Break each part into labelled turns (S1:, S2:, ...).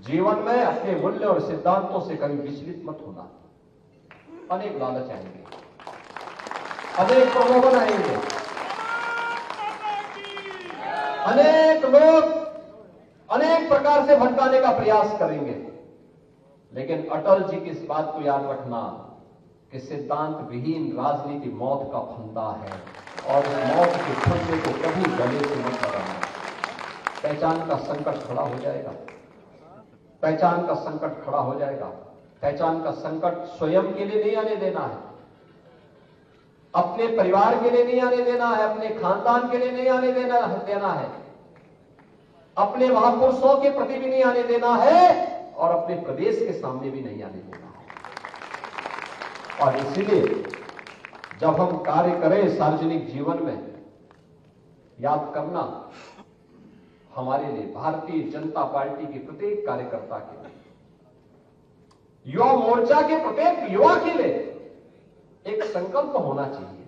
S1: जीवन में अपने मूल्य और सिद्धांतों से कभी विचलित मत होना। अनेक लालच आएंगे, अनेक प्रलोभन आएंगे, अनेक लोग अनेक प्रकार से भटकाने का प्रयास करेंगे, लेकिन अटल जी की इस बात को याद रखना कि सिद्धांत विहीन राजनीति मौत का फंदा है और इस मौत के फंदे को कभी गले से मत लगाना। पहचान का संकट खड़ा हो जाएगा, पहचान का संकट खड़ा हो जाएगा। पहचान का संकट स्वयं के लिए नहीं आने देना है, अपने परिवार के लिए नहीं आने देना है, अपने खानदान के लिए नहीं आने देना है, अपने महापुरुषों के प्रति भी नहीं आने देना है और अपने प्रदेश के सामने भी नहीं आने देना है। और इसीलिए जब हम कार्य करें सार्वजनिक जीवन में, याद करना हमारे लिए, भारतीय जनता पार्टी के प्रत्येक कार्यकर्ता के लिए, युवा मोर्चा के प्रत्येक युवा के लिए एक संकल्प होना चाहिए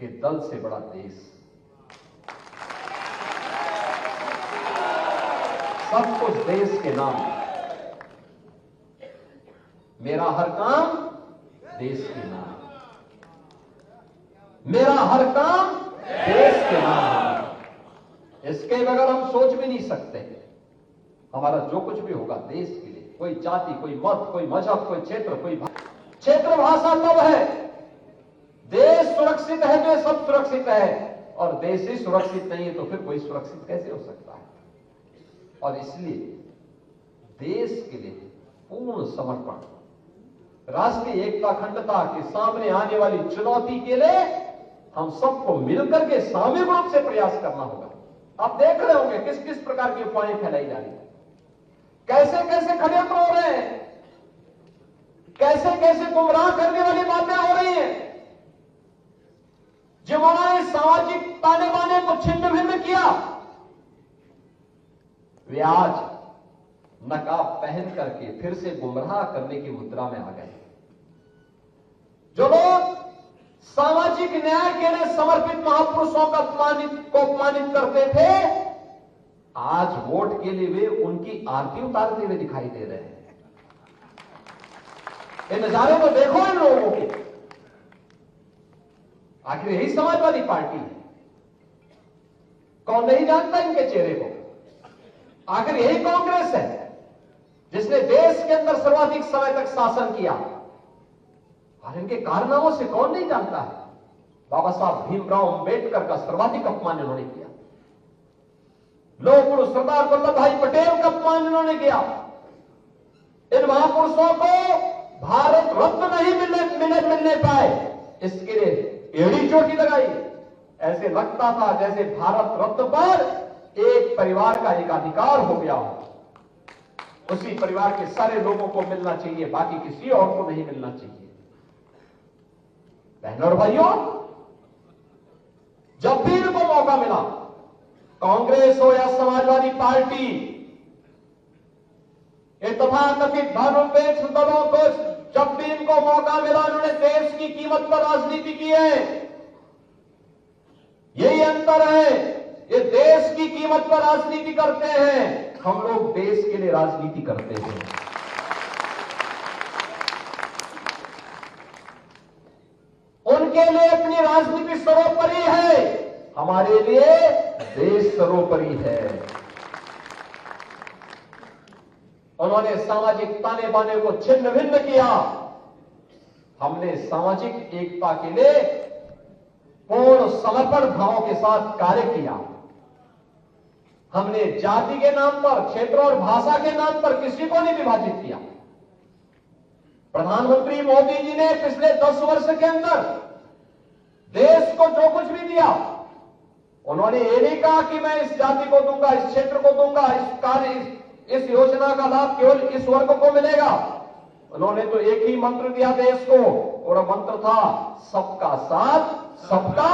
S1: कि दल से बड़ा देश, सब कुछ देश के नाम, मेरा हर काम देश के नाम, मेरा हर काम देश के नाम। इसके बगैर हम सोच भी नहीं सकते। हमारा जो कुछ भी होगा देश के लिए, कोई जाति, कोई मत, कोई मजहब, कोई क्षेत्र, कोई क्षेत्र भाषा तब है। देश सुरक्षित है तो सब सुरक्षित है, और देश ही सुरक्षित नहीं है तो फिर कोई सुरक्षित कैसे हो सकता है। और इसलिए देश के लिए पूर्ण समर्पण, राष्ट्रीय एकता अखंडता के सामने आने वाली चुनौती के लिए हम सबको मिलकर के सामूहिक रूप से प्रयास करना होगा। आप देख रहे होंगे किस किस प्रकार की अफवाहें फैलाई जा रही है, कैसे कैसे षड्यंत्र हो रहे हैं, कैसे कैसे गुमराह करने वाली बातें हो रही हैं। जिन्होंने सामाजिक ताने बाने को छिन्न भिन्न किया, वे आज नकाब पहन करके फिर से गुमराह करने की मुद्रा में आ गए। जो लोग सामाजिक न्याय के लिए समर्पित महापुरुषों को अपमानित करते थे, आज वोट के लिए वे उनकी आरती उतारते हुए दिखाई दे रहे हैं। ये नजारे तो देखो इन लोगों के। आखिर यही समाजवादी पार्टी है? कौन नहीं जानता इनके चेहरे को? आखिर यही कांग्रेस है जिसने देश के अंदर सर्वाधिक समय तक शासन किया, और इनके कारनामों से कौन नहीं जानता है? बाबा साहब भीमराव अंबेडकर का सर्वाधिक अपमान इन्होंने किया, लौह पुरुष सरदार वल्लभ भाई पटेल का अपमान इन्होंने किया। इन महापुरुषों को भारत रत्न नहीं मिलने पाए, इसके लिए एड़ी चोटी लगाई। ऐसे लगता था जैसे भारत रत्न पर एक परिवार का एक अधिकार हो गया हो, उसी परिवार के सारे लोगों को मिलना चाहिए, बाकी किसी और को नहीं मिलना चाहिए। बहनों और भाइयों, जब भी इनको मौका मिला, कांग्रेस हो या समाजवादी पार्टी, ये तथाकथित धर्मनिरपेक्ष दलों को जब भी इनको मौका मिला, उन्होंने देश की कीमत पर राजनीति की है। यही अंतर है, ये देश की कीमत पर राजनीति करते हैं, हम लोग देश के लिए राजनीति करते हैं। उनके लिए अपनी राजनीति सर्वोपरि है, हमारे लिए देश सर्वोपरि है। उन्होंने सामाजिक ताने बाने को छिन्न भिन्न किया, हमने सामाजिक एकता के लिए पूर्ण समर्पण भाव के साथ कार्य किया। हमने जाति के नाम पर, क्षेत्र और भाषा के नाम पर किसी को नहीं विभाजित किया। प्रधानमंत्री मोदी जी ने पिछले 10 वर्ष के अंदर देश को जो कुछ भी दिया, उन्होंने ये नहीं कहा कि मैं इस जाति को दूंगा, इस क्षेत्र को दूंगा, इस योजना का लाभ केवल इस वर्ग को मिलेगा। उन्होंने तो एक ही मंत्र दिया देश को, और मंत्र था सबका साथ सबका